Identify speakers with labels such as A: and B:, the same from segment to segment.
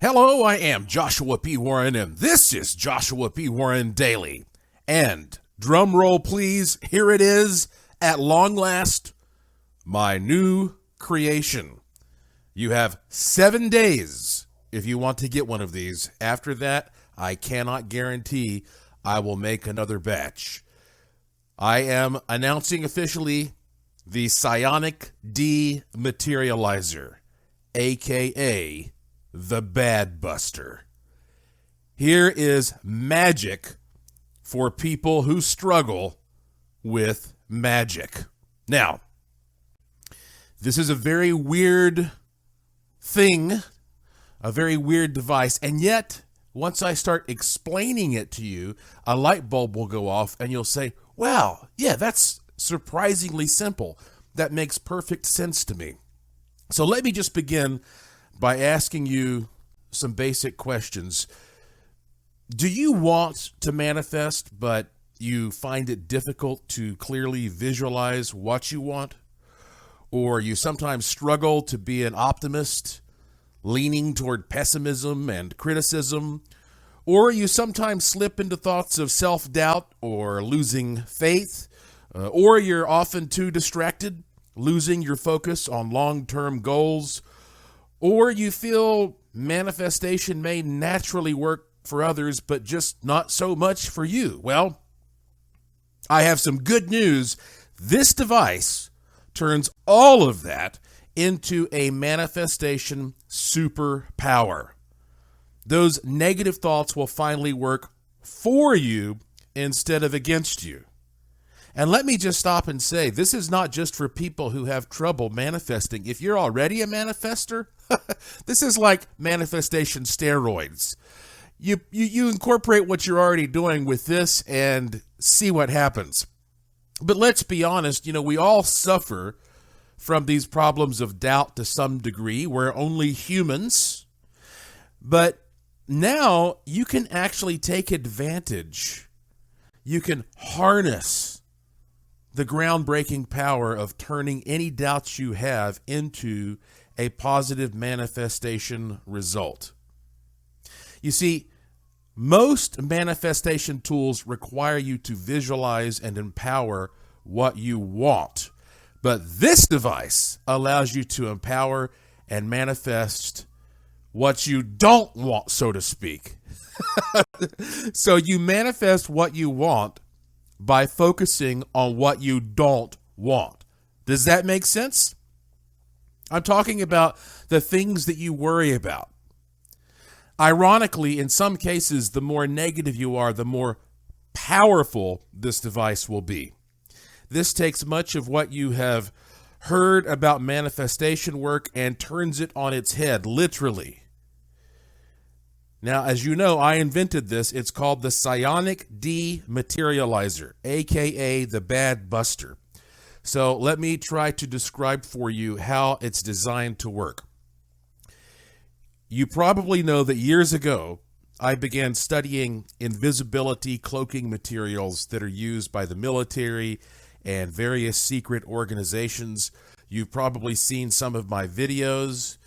A: Hello, I am Joshua P. Warren, and this is Joshua P. Warren Daily. And, drum roll please, here it is, at long last, my new creation. You have 7 days if you want to get one of these. After that, I cannot guarantee I will make another batch. I am announcing officially the Psionic De-Materializer, aka the Bad Buster. Here is magic for people who struggle with magic. Now, this is a very weird thing, a very weird device, and yet, once I start explaining it to you, a light bulb will go off and you'll say, wow, yeah, that's surprisingly simple. That makes perfect sense to me. So let me just begin by asking you some basic questions. Do you want to manifest, but you find it difficult to clearly visualize what you want? Or you sometimes struggle to be an optimist, leaning toward pessimism and criticism? Or you sometimes slip into thoughts of self-doubt or losing faith? Or you're often too distracted, losing your focus on long-term goals? Or you feel manifestation may naturally work for others, but just not so much for you. Well, I have some good news. This device turns all of that into a manifestation superpower. Those negative thoughts will finally work for you instead of against you. And let me just stop and say, this is not just for people who have trouble manifesting. If you're already a manifester, this is like manifestation steroids. You incorporate what you're already doing with this and see what happens. But let's be honest, we all suffer from these problems of doubt to some degree. We're only humans. But now you can actually take advantage. You can harness the groundbreaking power of turning any doubts you have into a positive manifestation result. You see, most manifestation tools require you to visualize and empower what you want. But this device allows you to empower and manifest what you don't want, so to speak. So you manifest what you want by focusing on what you don't want. Does that make sense? I'm talking about the things that you worry about. Ironically, in some cases, the more negative you are, the more powerful this device will be. This takes much of what you have heard about manifestation work and turns it on its head, literally. Now, as you know, I invented this. It's called the Psionic De-Materializer, aka the Bad Buster. So let me try to describe for you how it's designed to work. You probably know that years ago, I began studying invisibility cloaking materials that are used by the military and various secret organizations. You've probably seen some of my videos.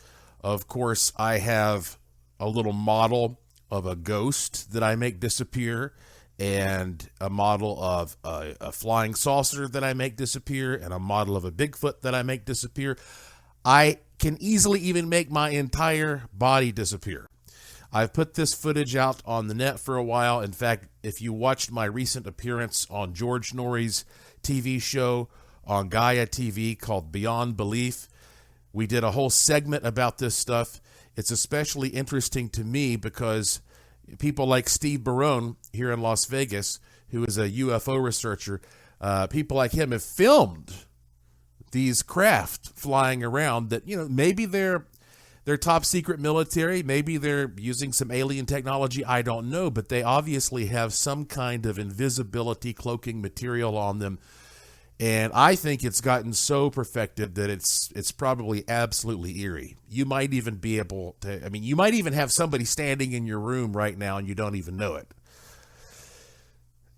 A: Of course, I have a little model of a ghost that I make disappear, and a model of a flying saucer that I make disappear, and a model of a Bigfoot that I make disappear. I can easily even make my entire body disappear. I've put this footage out on the net for a while. In fact, if you watched my recent appearance on George Norrie's TV show on Gaia TV called Beyond Belief, we did a whole segment about this stuff. It's especially interesting to me because people like Steve Barone here in Las Vegas, who is a UFO researcher, people like him have filmed these craft flying around that, maybe they're top secret military, maybe they're using some alien technology, I don't know, but they obviously have some kind of invisibility cloaking material on them. And I think it's gotten so perfected that it's probably absolutely eerie. You might even be able to, you might even have somebody standing in your room right now and you don't even know it.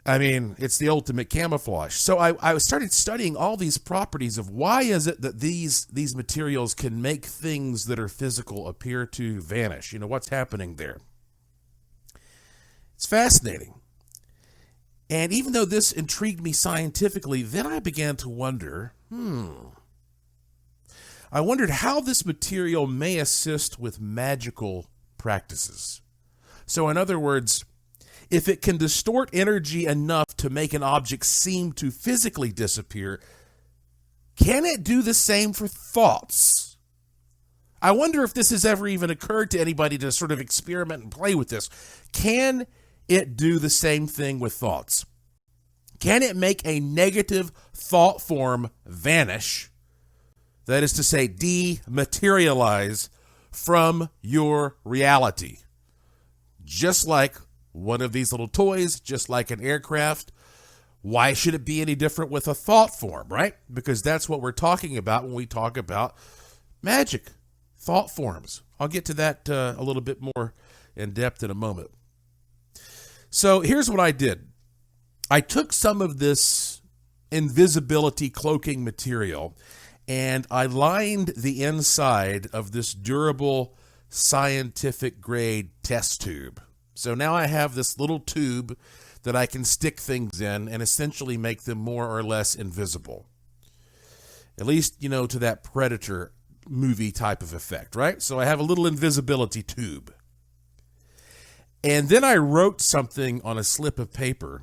A: I mean, it's the ultimate camouflage. So I started studying all these properties of why is it that these materials can make things that are physical appear to vanish. You know, what's happening there? It's fascinating. And even though this intrigued me scientifically, then I began to wonder, I wondered how this material may assist with magical practices. So in other words, if it can distort energy enough to make an object seem to physically disappear, can it do the same for thoughts? I wonder if this has ever even occurred to anybody to sort of experiment and play with this. Can it do the same thing with thoughts? Can it make a negative thought form vanish? That is to say, dematerialize from your reality. Just like one of these little toys, just like an aircraft. Why should it be any different with a thought form, right? Because that's what we're talking about when we talk about magic, thought forms. I'll get to that a little bit more in depth in a moment. So here's what I did. I took some of this invisibility cloaking material and I lined the inside of this durable scientific grade test tube. So now I have this little tube that I can stick things in and essentially make them more or less invisible. At least, you know, to that Predator movie type of effect, right? So I have a little invisibility tube. And then I wrote something on a slip of paper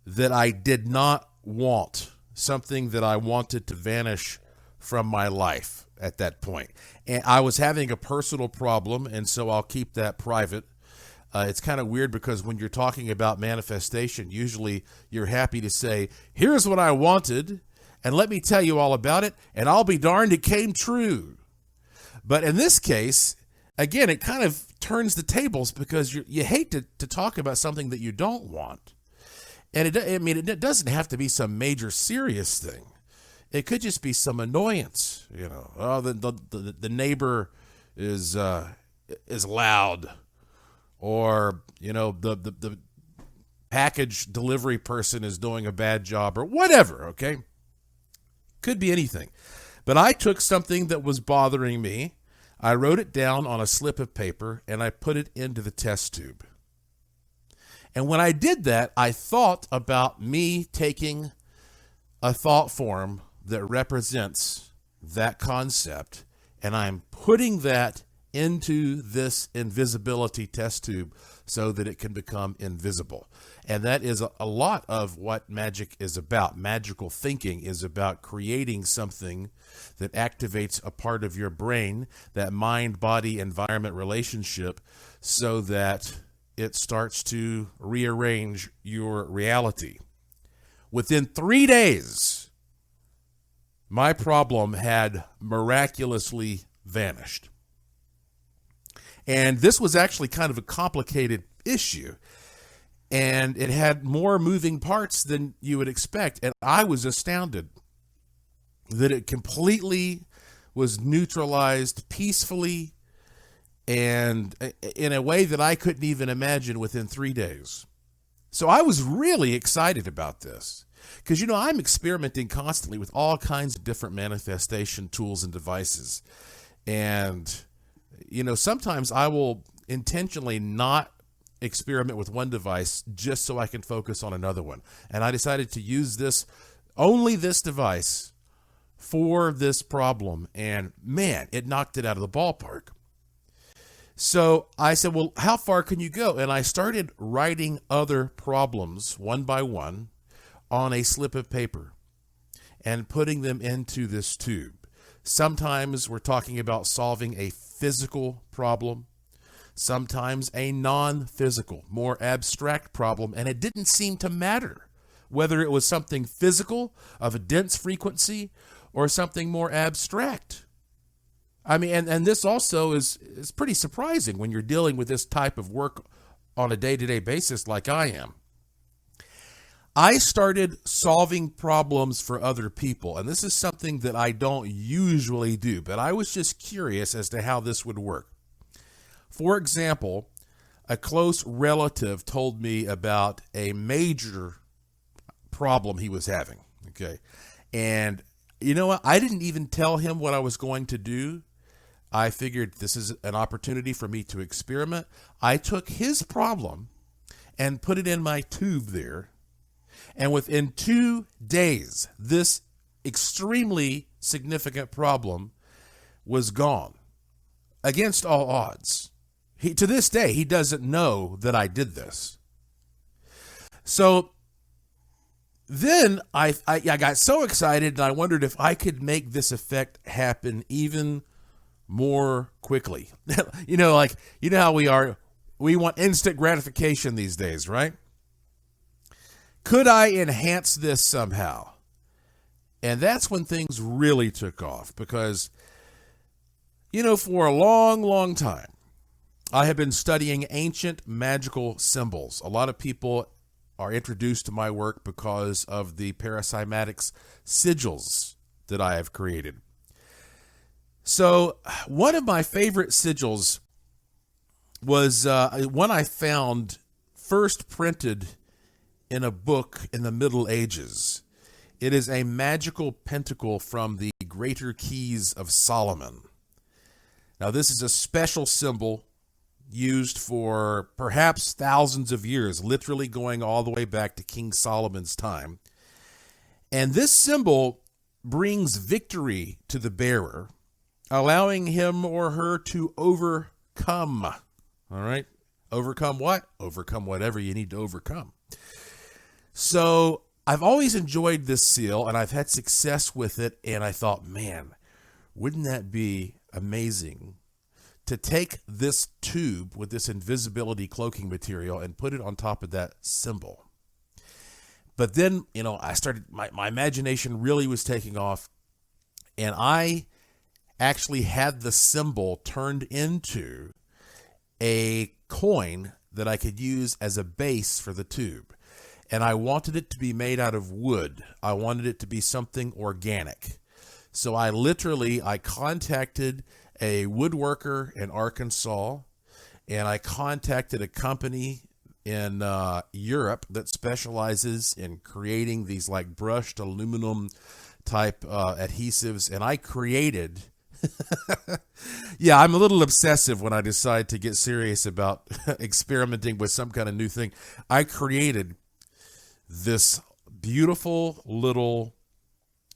A: that I did not want, something that I wanted to vanish from my life at that point. And I was having a personal problem, and so I'll keep that private. It's kind of weird because when you're talking about manifestation, usually you're happy to say, here's what I wanted, and let me tell you all about it, and I'll be darned it came true. But in this case, again, it kind of turns the tables because you hate to talk about something that you don't want. And it doesn't have to be some major serious thing. It could just be some annoyance, you know. Oh, the neighbor is loud, or you know the package delivery person is doing a bad job, or whatever. Okay, could be anything. But I took something that was bothering me, I wrote it down on a slip of paper, and I put it into the test tube. And when I did that, I thought about me taking a thought form that represents that concept, and I'm putting that into this invisibility test tube so that it can become invisible. And that is a lot of what magic is about. Magical thinking is about creating something that activates a part of your brain, that mind-body environment relationship, so that it starts to rearrange your reality. Within 3 days, my problem had miraculously vanished. And this was actually kind of a complicated issue. And it had more moving parts than you would expect. And I was astounded that it completely was neutralized peacefully and in a way that I couldn't even imagine within 3 days. So I was really excited about this. Because, you know, I'm experimenting constantly with all kinds of different manifestation tools and devices. And, you know, sometimes I will intentionally not experiment with one device just so I can focus on another one. And I decided to use only this device for this problem. And, man, it knocked it out of the ballpark. So I said, well, how far can you go? And I started writing other problems one by one on a slip of paper and putting them into this tube. Sometimes we're talking about solving a physical problem, sometimes a non-physical, more abstract problem, and it didn't seem to matter whether it was something physical of a dense frequency or something more abstract. I mean, and this also is pretty surprising when you're dealing with this type of work on a day-to-day basis like I am. I started solving problems for other people, and this is something that I don't usually do, but I was just curious as to how this would work. For example, a close relative told me about a major problem he was having. Okay. And you know what? I didn't even tell him what I was going to do. I figured this is an opportunity for me to experiment. I took his problem and put it in my tube there. And within 2 days, this extremely significant problem was gone against all odds. To this day, he doesn't know that I did this. So then I got so excited and I wondered if I could make this effect happen even more quickly. You know how we are. We want instant gratification these days, right? Could I enhance this somehow? And that's when things really took off because, for a long, long time, I have been studying ancient magical symbols. A lot of people are introduced to my work because of the parasymatics sigils that I have created. So one of my favorite sigils was one I found first printed in a book in the Middle Ages. It is a magical pentacle from the Greater Keys of Solomon. Now, this is a special symbol used for perhaps thousands of years, literally going all the way back to King Solomon's time. And this symbol brings victory to the bearer, allowing him or her to overcome. All right? Overcome what? Overcome whatever you need to overcome. So I've always enjoyed this seal, and I've had success with it, and I thought, man, wouldn't that be amazing to take this tube with this invisibility cloaking material and put it on top of that symbol. But then, I started, my imagination really was taking off, and I actually had the symbol turned into a coin that I could use as a base for the tube. And I wanted it to be made out of wood. I wanted it to be something organic. So I contacted a woodworker in Arkansas, and I contacted a company in Europe that specializes in creating these like brushed aluminum type adhesives, and I created I'm a little obsessive when I decide to get serious about experimenting with some kind of new thing. I created this beautiful little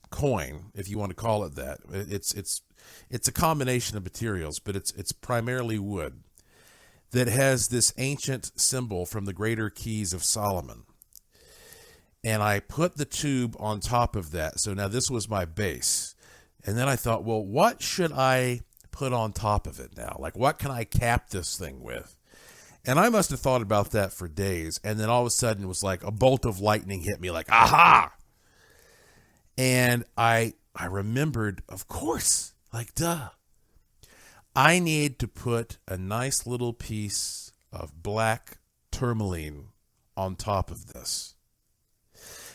A: coin, if you want to call it that. It's a combination of materials, but it's primarily wood that has this ancient symbol from the Greater Keys of Solomon. And I put the tube on top of that. So now this was my base. And then I thought, well, what should I put on top of it now? Like, what can I cap this thing with? And I must have thought about that for days. And then all of a sudden it was like a bolt of lightning hit me, like, aha! And I remembered, of course, like, duh. I need to put a nice little piece of black tourmaline on top of this.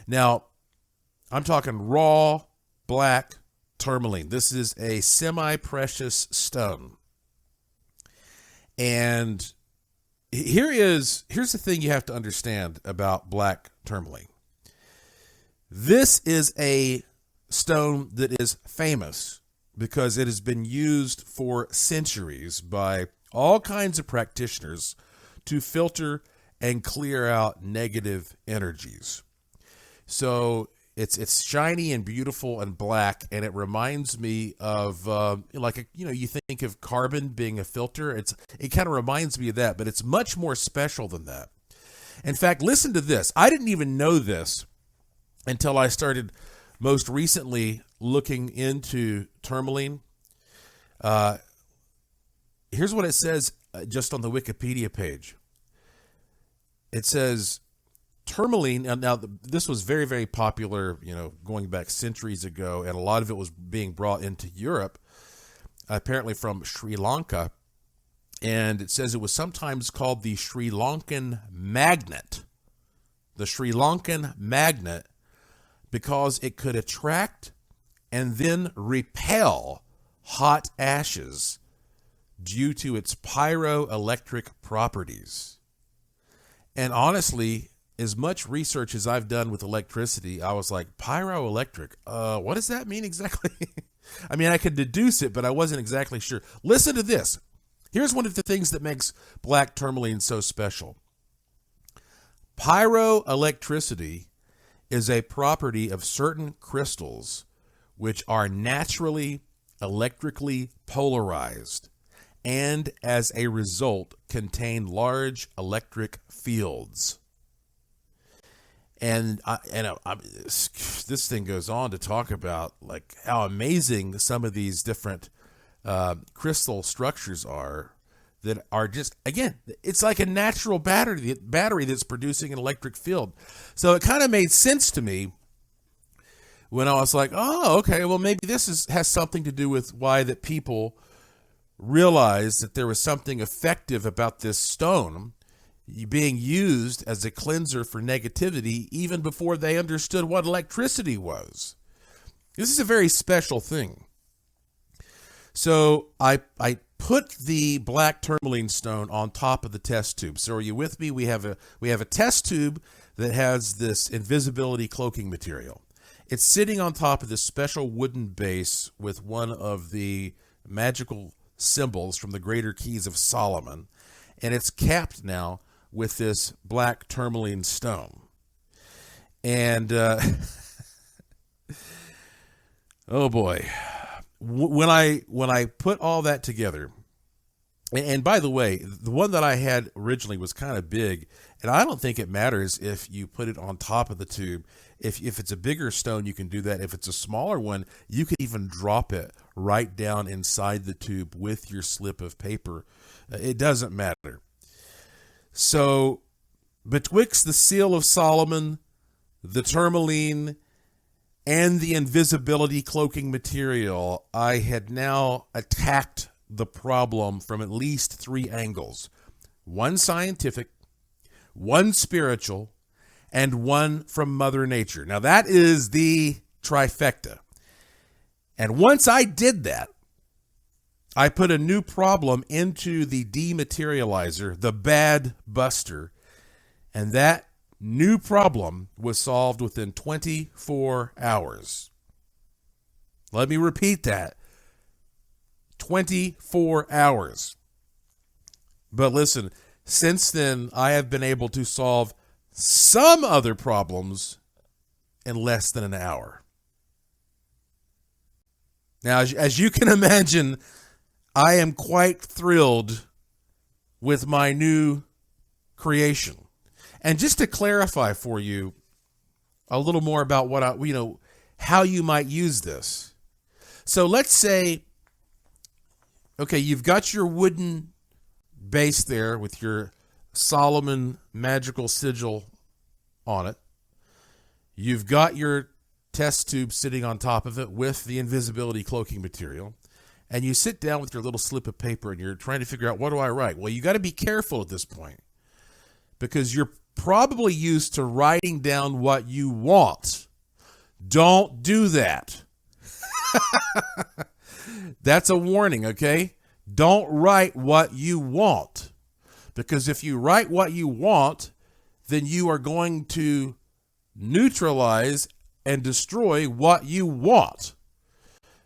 A: Now, I'm talking raw black tourmaline. This is a semi-precious stone. And here's the thing you have to understand about black tourmaline. This is a stone that is famous because it has been used for centuries by all kinds of practitioners to filter and clear out negative energies. So it's shiny and beautiful and black, and it reminds me of you think of carbon being a filter. It kind of reminds me of that, but it's much more special than that. In fact, listen to this. I didn't even know this until I started most recently looking into tourmaline. Here's what it says just on the Wikipedia page. It says tourmaline. Now, this was very, very popular, going back centuries ago, and a lot of it was being brought into Europe, apparently from Sri Lanka. And it says it was sometimes called the Sri Lankan magnet. The Sri Lankan magnet, because it could attract and then repel hot ashes due to its pyroelectric properties. And honestly, as much research as I've done with electricity, I was like, pyroelectric, what does that mean exactly? I mean, I could deduce it, but I wasn't exactly sure. Listen to this. Here's one of the things that makes black tourmaline so special. Pyroelectricity is a property of certain crystals which are naturally electrically polarized and as a result contain large electric fields. And this thing goes on to talk about like how amazing some of these different crystal structures are that are just, again, it's like a natural battery that's producing an electric field. So it kind of made sense to me when I was like, oh, okay, well, maybe this has something to do with why that people realized that there was something effective about this stone being used as a cleanser for negativity even before they understood what electricity was. This is a very special thing. So I put the black tourmaline stone on top of the test tube. So are you with me? We have a test tube that has this invisibility cloaking material. It's sitting on top of this special wooden base with one of the magical symbols from the Greater Keys of Solomon, and it's capped now with this black tourmaline stone. And oh boy, when I put all that together, and by the way, the one that I had originally was kind of big, and I don't think it matters if you put it on top of the tube. If it's a bigger stone, you can do that. If it's a smaller one, you can even drop it right down inside the tube with your slip of paper. It doesn't matter. So betwixt the seal of Solomon, the tourmaline, and the invisibility cloaking material, I had now attacked the problem from at least 3 angles. One scientific, one spiritual, and one from Mother Nature. Now that is the trifecta. And once I did that, I put a new problem into the De-Materializer, the bad BUSTER, and that new problem was solved within 24 hours. Let me repeat that. 24 hours. But listen, since then, I have been able to solve some other problems in less than an hour. Now, as you can imagine, I am quite thrilled with my new creation. And just to clarify for you a little more about what how you might use this. So let's say, okay, you've got your wooden base there with your Solomon magical sigil on it. You've got your test tube sitting on top of it with the invisibility cloaking material. And you sit down with your little slip of paper and you're trying to figure out, what do I write? Well, you got to be careful at this point because you're probably used to writing down what you want. Don't do that. That's a warning, okay? Don't write what you want. Because if you write what you want, then you are going to neutralize and destroy what you want.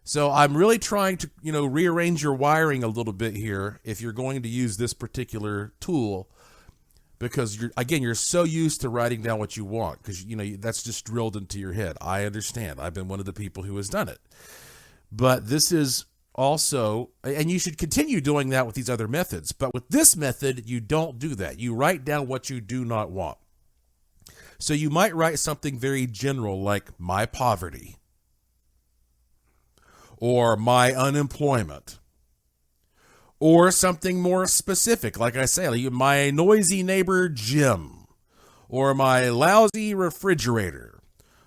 A: So I'm really trying to, rearrange your wiring a little bit here if you're going to use this particular tool, because you're so used to writing down what you want because, that's just drilled into your head. I understand. I've been one of the people who has done it. But this is also, and you should continue doing that with these other methods. But with this method, you don't do that. You write down what you do not want. So you might write something very general like my poverty or my unemployment or something more specific. Like I say, like my noisy neighbor Jim or my lousy refrigerator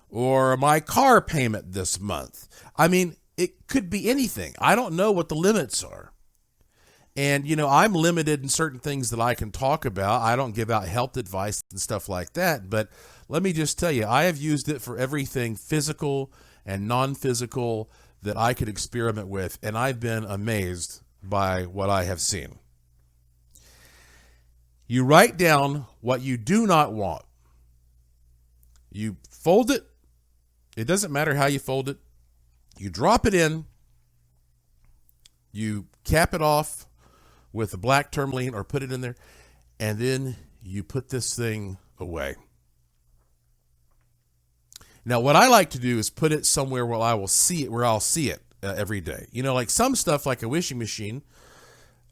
A: or my car payment this month. I mean, it could be anything. I don't know what the limits are. And, I'm limited in certain things that I can talk about. I don't give out health advice and stuff like that. But let me just tell you, I have used it for everything physical and non-physical that I could experiment with. And I've been amazed by what I have seen. You write down what you do not want. You fold it. It doesn't matter how you fold it. You drop it in. You cap it off with a black tourmaline or put it in there. And then you put this thing away. Now, what I like to do is put it somewhere where I'll see it every day. You know, like some stuff like a wishing machine,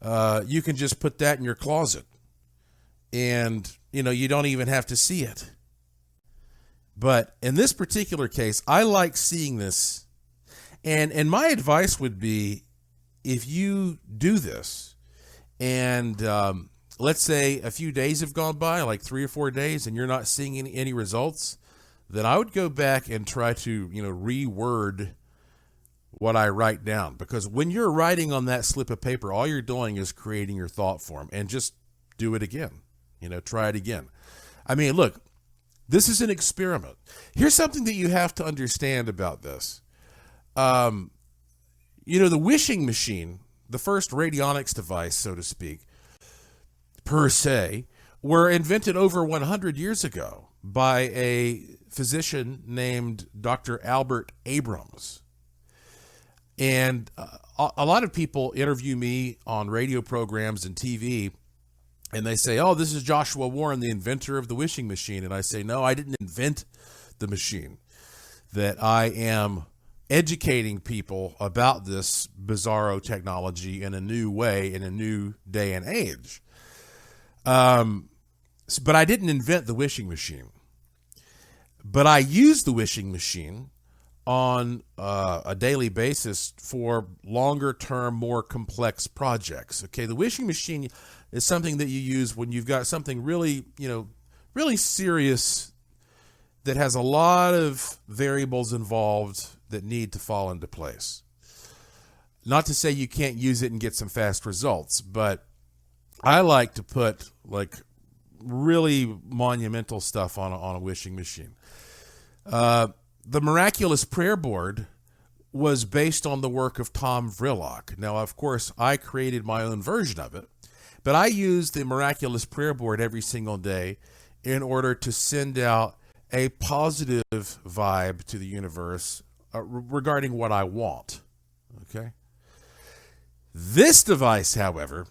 A: you can just put that in your closet. And, you know, you don't even have to see it. But in this particular case, I like seeing this. And my advice would be, if you do this, and let's say a few days have gone by, like 3 or 4 days, and you're not seeing any results, then I would go back and try to, reword what I write down. Because when you're writing on that slip of paper, all you're doing is creating your thought form, and just do it again. Try it again. I mean, look, this is an experiment. Here's something that you have to understand about this. The wishing machine, the first radionics device, so to speak, per se, were invented over 100 years ago by a physician named Dr. Albert Abrams. And a lot of people interview me on radio programs and TV, and they say, oh, this is Joshua Warren, the inventor of the wishing machine. And I say, no, I didn't invent the machine. That I am educating people about this bizarro technology in a new way, in a new day and age. But I didn't invent the wishing machine. But I use the wishing machine on a daily basis for longer term, more complex projects. Okay, the wishing machine is something that you use when you've got something really, really serious that has a lot of variables involved that need to fall into place. Not to say you can't use it and get some fast results, but I like to put like really monumental stuff on a wishing machine. The Miraculous Prayer Board was based on the work of Tom Vrillock. Now, of course, I created my own version of it, but I use the Miraculous Prayer Board every single day in order to send out a positive vibe to the universe regarding what I want. Okay? This device, however,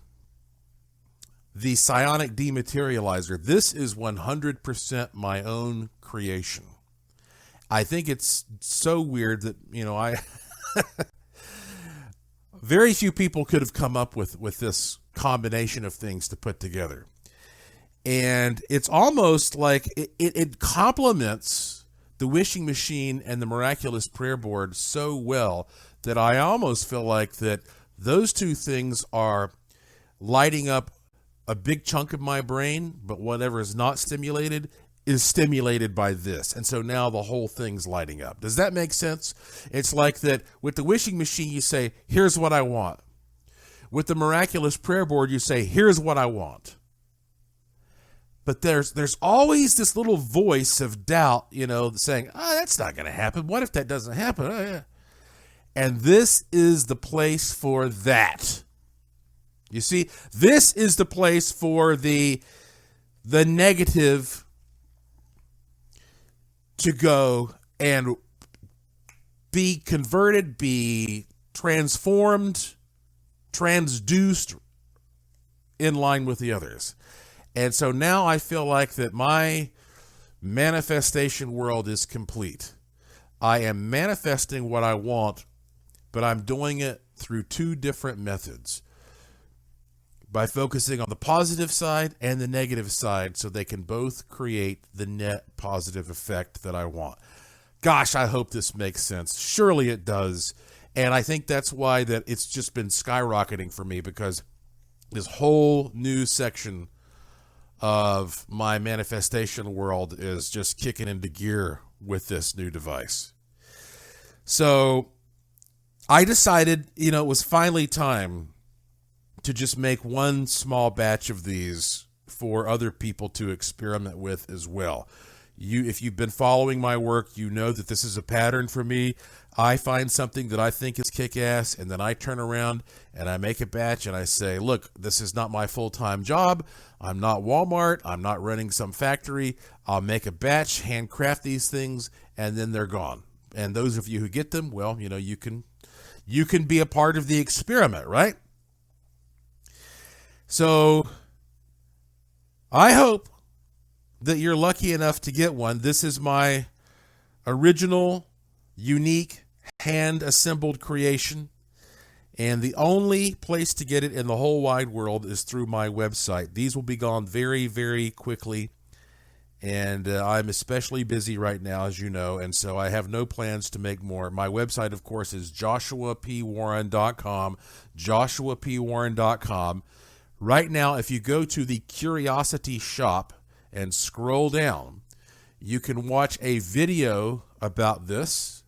A: the Psionic De-Materializer, this is 100% my own creation. I think it's so weird that, very few people could have come up with this combination of things to put together. And it's almost like it complements the wishing machine and the Miraculous Prayer Board so well that I almost feel like that those two things are lighting up a big chunk of my brain, but whatever is not stimulated is stimulated by this. And so now the whole thing's lighting up. Does that make sense? It's like that with the wishing machine, you say, here's what I want. With the Miraculous Prayer Board, you say, here's what I want. But there's always this little voice of doubt, saying, that's not going to happen. What if that doesn't happen? Oh, yeah. And this is the place for that. You see, this is the place for the negative to go and be converted, be transformed, transduced in line with the others. And so now I feel like that my manifestation world is complete. I am manifesting what I want, but I'm doing it through two different methods. By focusing on the positive side and the negative side so they can both create the net positive effect that I want. Gosh, I hope this makes sense. Surely it does. And I think that's why that it's just been skyrocketing for me, because this whole new section of my manifestation world is just kicking into gear with this new device. So I decided, it was finally time to just make one small batch of these for other people to experiment with as well. If you've been following my work, you know that this is a pattern for me. I find something that I think is kick-ass, and then I turn around and I make a batch and I say, look, this is not my full-time job. I'm not Walmart. I'm not running some factory. I'll make a batch, handcraft these things, and then they're gone. And those of you who get them, well, you can be a part of the experiment, right? So I hope that you're lucky enough to get one. This is my original, unique, hand-assembled creation. And the only place to get it in the whole wide world is through my website. These will be gone very, very quickly. And I'm especially busy right now, as you know, and so I have no plans to make more. My website, of course, is joshuapwarren.com, joshuapwarren.com. Right now, if you go to the Curiosity Shop and scroll down, you can watch a video about this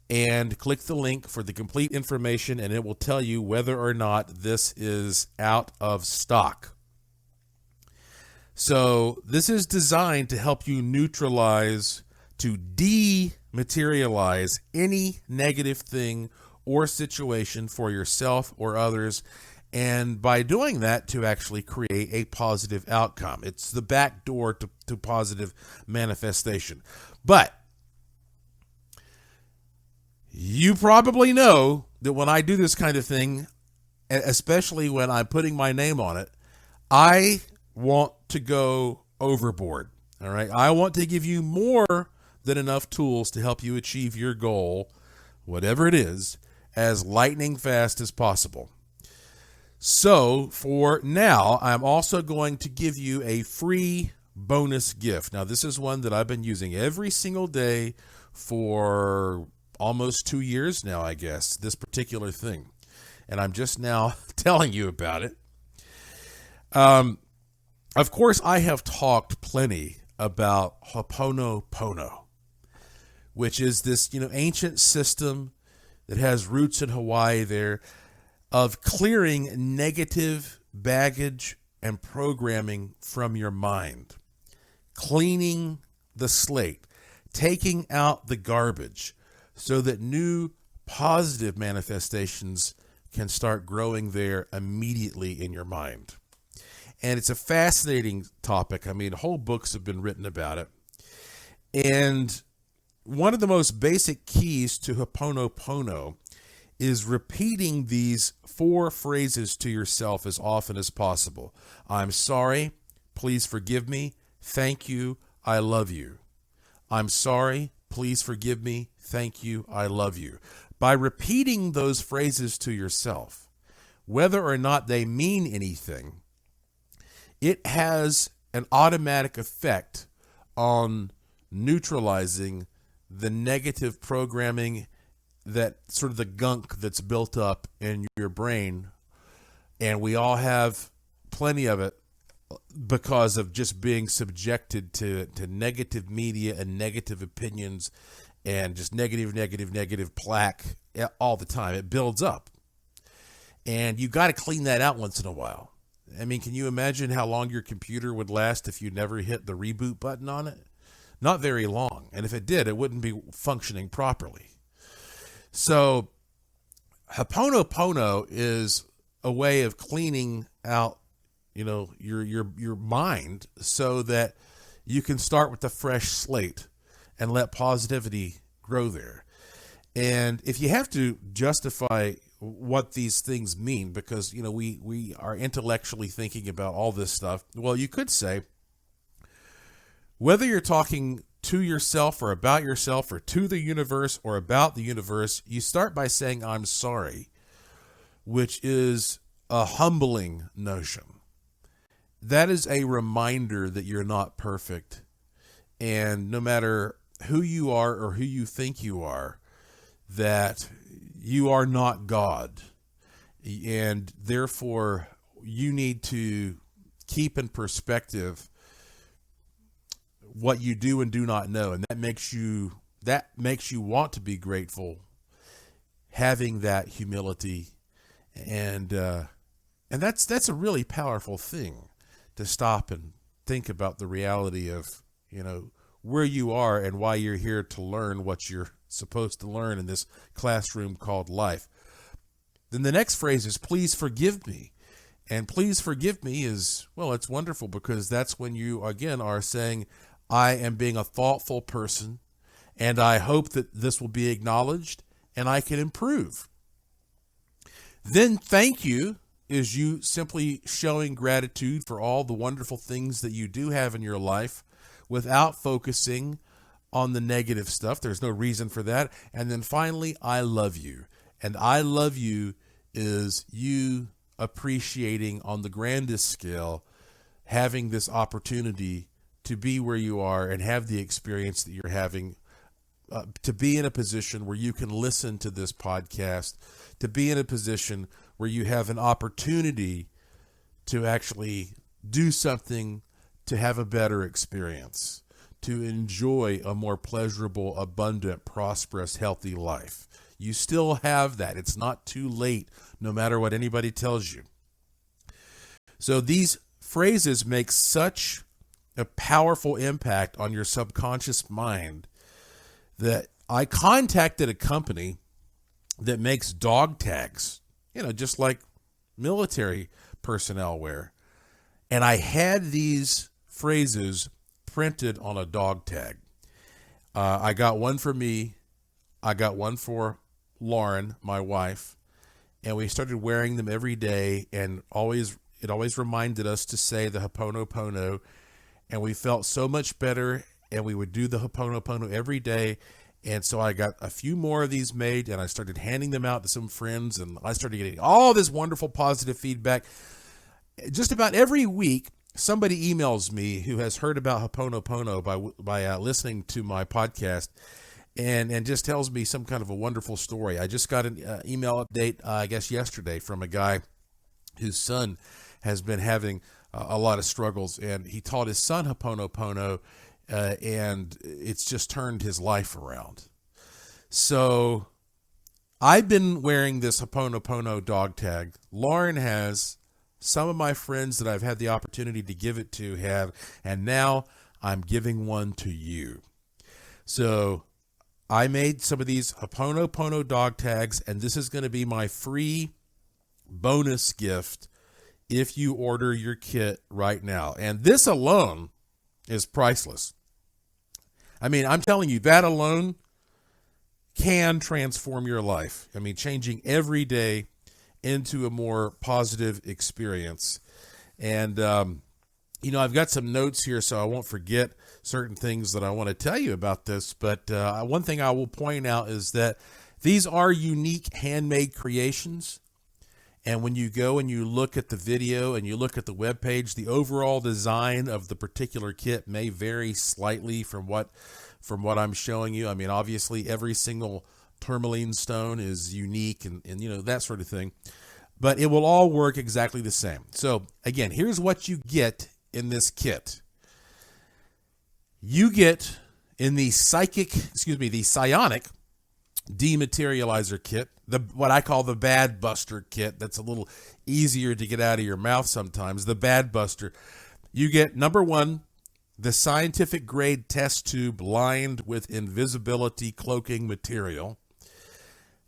A: and click the link for the complete information, and it will tell you whether or not this is out of stock. So this is designed to help you neutralize, to de-materialize any negative thing or situation for yourself or others, and by doing that, to actually create a positive outcome. It's the back door to positive manifestation. But you probably know that when I do this kind of thing, especially when I'm putting my name on it, I want to go overboard. All right. I want to give you more than enough tools to help you achieve your goal, whatever it is, as lightning fast as possible. So for now, I'm also going to give you a free bonus gift. Now, this is one that I've been using every single day for almost 2 years now, I guess, this particular thing. And I'm just now telling you about it. Of course, I have talked plenty about Ho'oponopono, which is this, ancient system that has roots in Hawaii there of clearing negative baggage and programming from your mind, cleaning the slate, taking out the garbage so that new positive manifestations can start growing there immediately in your mind. And it's a fascinating topic. I mean, whole books have been written about it. And one of the most basic keys to Ho'oponopono is repeating these 4 phrases to yourself as often as possible. I'm sorry. Please forgive me. Thank you. I love you. I'm sorry. Please forgive me. Thank you. I love you. By repeating those phrases to yourself, whether or not they mean anything, it has an automatic effect on neutralizing the negative programming, that sort of the gunk that's built up in your brain. And we all have plenty of it because of just being subjected to negative media and negative opinions and just negative plaque all the time. It builds up. And you got to clean that out once in a while. I mean, can you imagine how long your computer would last if you never hit the reboot button on it? Not very long. And if it did, it wouldn't be functioning properly. So Ho'oponopono is a way of cleaning out, your mind so that you can start with a fresh slate and let positivity grow there. And if you have to justify what these things mean, because, we are intellectually thinking about all this stuff, well, you could say, whether you're talking to yourself or about yourself or to the universe or about the universe, you start by saying, I'm sorry, which is a humbling notion. That is a reminder that you're not perfect. And no matter who you are or who you think you are, that you are not God. And therefore, you need to keep in perspective what you do and do not know. And that makes you want to be grateful, having that humility. And that's a really powerful thing, to stop and think about the reality of, where you are and why you're here to learn what you're supposed to learn in this classroom called life. Then the next phrase is, please forgive me. And please forgive me is, well, it's wonderful because that's when you, again, are saying, I am being a thoughtful person, and I hope that this will be acknowledged and I can improve. Then thank you is you simply showing gratitude for all the wonderful things that you do have in your life without focusing on the negative stuff. There's no reason for that. And then finally, I love you. And I love you is you appreciating on the grandest scale, having this opportunity to be where you are and have the experience that you're having, to be in a position where you can listen to this podcast, to be in a position where you have an opportunity to actually do something to have a better experience, to enjoy a more pleasurable, abundant, prosperous, healthy life. You still have that. It's not too late, no matter what anybody tells you. So these phrases make such a powerful impact on your subconscious mind that I contacted a company that makes dog tags, just like military personnel wear. And I had these phrases printed on a dog tag. I got one for me. I got one for Lauren, my wife, and we started wearing them every day, and it always reminded us to say the Ho'oponopono, and we felt so much better, and we would do the Ho'oponopono every day. And so I got a few more of these made, and I started handing them out to some friends, and I started getting all this wonderful positive feedback. Just about every week, somebody emails me who has heard about Ho'oponopono by listening to my podcast, and just tells me some kind of a wonderful story. I just got an email update, I guess yesterday, from a guy whose son has been having a lot of struggles, and he taught his son Ho'oponopono, and it's just turned his life around. So I've been wearing this Ho'oponopono dog tag. Lauren has. Some of my friends that I've had the opportunity to give it to have, and now I'm giving one to you. So I made some of these Ho'oponopono dog tags, and this is going to be my free bonus gift if you order your kit right now. And this alone is priceless. I mean, I'm telling you, that alone can transform your life. I mean, changing every day into a more positive experience. And, I've got some notes here so I won't forget certain things that I want to tell you about this. But one thing I will point out is that these are unique handmade creations. And when you go and you look at the video and you look at the webpage, the overall design of the particular kit may vary slightly from what I'm showing you. I mean, obviously, every single tourmaline stone is unique and that sort of thing. But it will all work exactly the same. So, again, here's what you get in this kit. You get in the Psionic De-Materializer kit, what I call the Bad Buster kit. That's a little easier to get out of your mouth sometimes. The Bad Buster. You get, number one, the scientific grade test tube lined with invisibility cloaking material.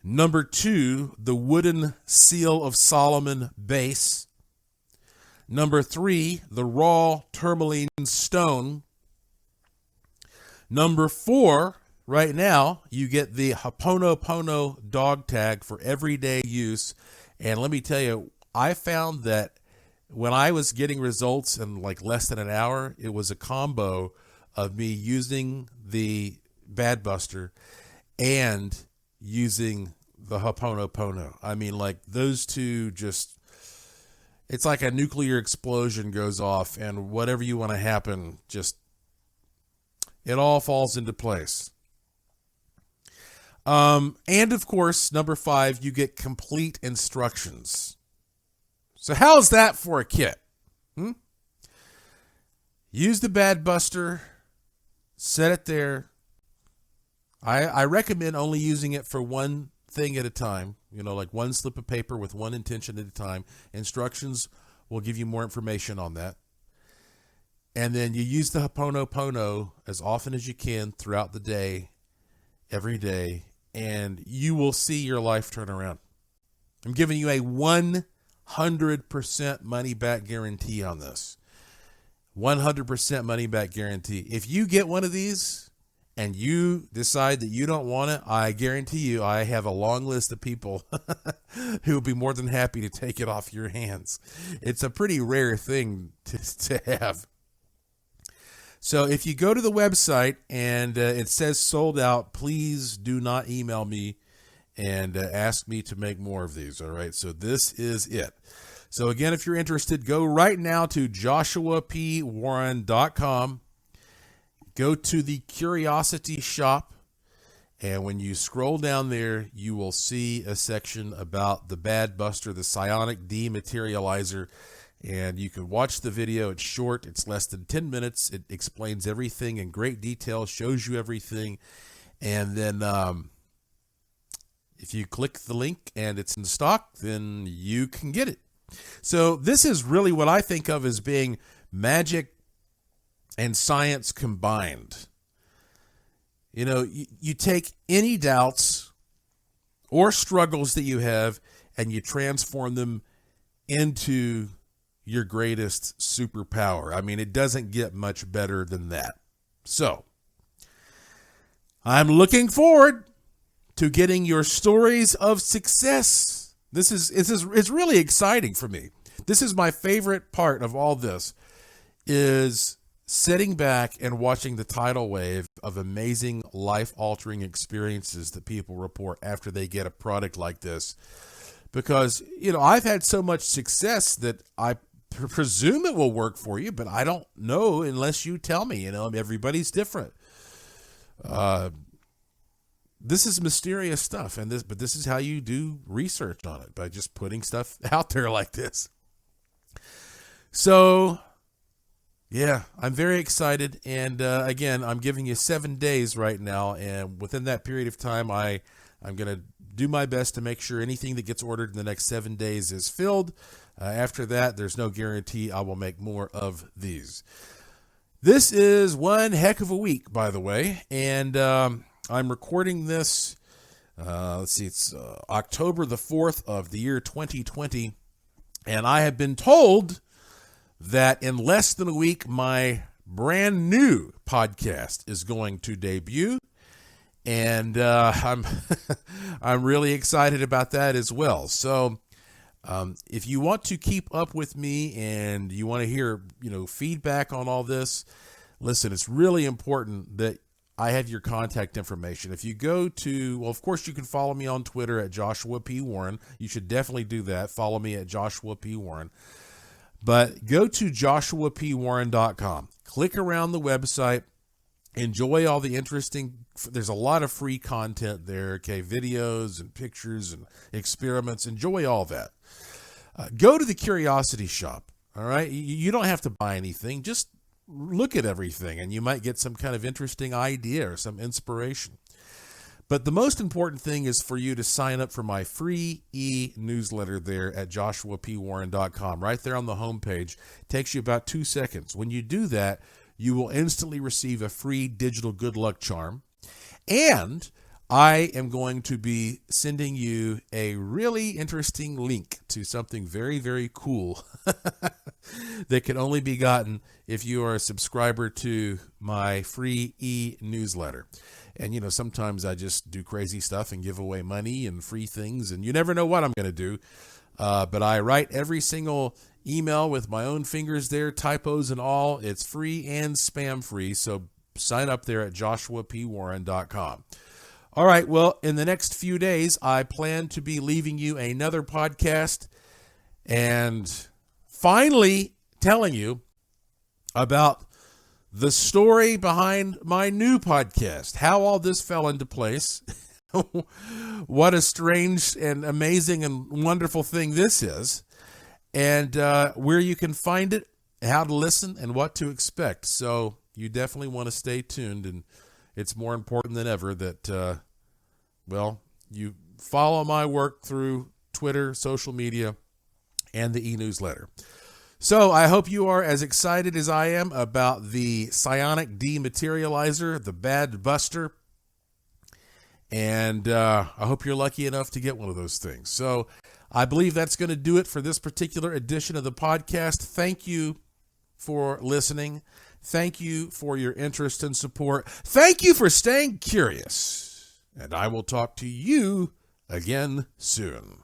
A: Number two, the wooden Seal of Solomon base. Number three, the raw tourmaline stone. Number four, right now, you get the Ho'oponopono dog tag for everyday use. And let me tell you, I found that when I was getting results in like less than an hour, it was a combo of me using the Bad Buster and using the Ho'oponopono. I mean, like those two just, it's like a nuclear explosion goes off and whatever you want to happen, just, it all falls into place. And of course, number five, you get complete instructions. So how's that for a kit? Use the Bad Buster, set it there. I recommend only using it for one thing at a time, like one slip of paper with one intention at a time. Instructions will give you more information on that. And then you use the Ho'oponopono as often as you can throughout the day, every day, and you will see your life turn around. I'm giving you a 100% money back guarantee on this. 100% money back guarantee. If you get one of these and you decide that you don't want it, I guarantee you I have a long list of people who will be more than happy to take it off your hands. It's a pretty rare thing to have. So if you go to the website and it says sold out, please do not email me and ask me to make more of these. All right. So this is it. So again, if you're interested, go right now to joshuapwarren.com. Go to the Curiosity Shop. And when you scroll down there, you will see a section about the Bad Buster, the Psionic De-Materializer. And you can watch the video. It's short. It's less than 10 minutes. It explains everything in great detail, shows you everything. And then if you click the link and it's in stock, then you can get it. So this is really what I think of as being magic and science combined. You know, you take any doubts or struggles that you have and you transform them into your greatest superpower. I mean, it doesn't get much better than that. So, I'm looking forward to getting your stories of success. It's really exciting for me. This is my favorite part of all this, is sitting back and watching the tidal wave of amazing life-altering experiences that people report after they get a product like this. Because, you know, I've had so much success that I presume it will work for you, but I don't know unless you tell me. You know, everybody's different. This is mysterious stuff, but this is how you do research on it, by just putting stuff out there like this. So, yeah, I'm very excited, and again, I'm giving you 7 days right now, and within that period of time, I'm going to do my best to make sure anything that gets ordered in the next 7 days is filled. After that, there's no guarantee I will make more of these. This is one heck of a week, by the way, and I'm recording this, it's October the 4th of the year 2020, and I have been told that in less than a week, my brand new podcast is going to debut. And I'm really excited about that as well. So if you want to keep up with me and you want to hear, feedback on all this, listen, it's really important that I have your contact information. If you go to, well, of course, you can follow me on Twitter at Joshua P. Warren. You should definitely do that. Follow me at Joshua P. Warren. But go to joshuapwarren.com. Click around the website. Enjoy all the there's a lot of free content there, okay? Videos and pictures and experiments. Enjoy all that. Go to the Curiosity Shop, all right? You don't have to buy anything. Just look at everything, and you might get some kind of interesting idea or some inspiration. But the most important thing is for you to sign up for my free e-newsletter there at joshuapwarren.com. Right there on the homepage. Takes you about 2 seconds. When you do that, you will instantly receive a free digital good luck charm. And I am going to be sending you a really interesting link to something very, very cool that can only be gotten if you are a subscriber to my free e-newsletter. And, sometimes I just do crazy stuff and give away money and free things, and you never know what I'm going to do. But I write every single email with my own fingers there, typos and all. It's free and spam free. So sign up there at joshuapwarren.com. All right. Well, in the next few days, I plan to be leaving you another podcast and finally telling you about the story behind my new podcast, how all this fell into place. What a strange and amazing and wonderful thing this is. And where you can find it, how to listen, and what to expect. So you definitely want to stay tuned, and it's more important than ever that, you follow my work through Twitter, social media, and the e-newsletter. So I hope you are as excited as I am about the Psionic De-Materializer, the Bad Buster. And I hope you're lucky enough to get one of those things. So I believe that's going to do it for this particular edition of the podcast. Thank you for listening. Thank you for your interest and support. Thank you for staying curious. And I will talk to you again soon.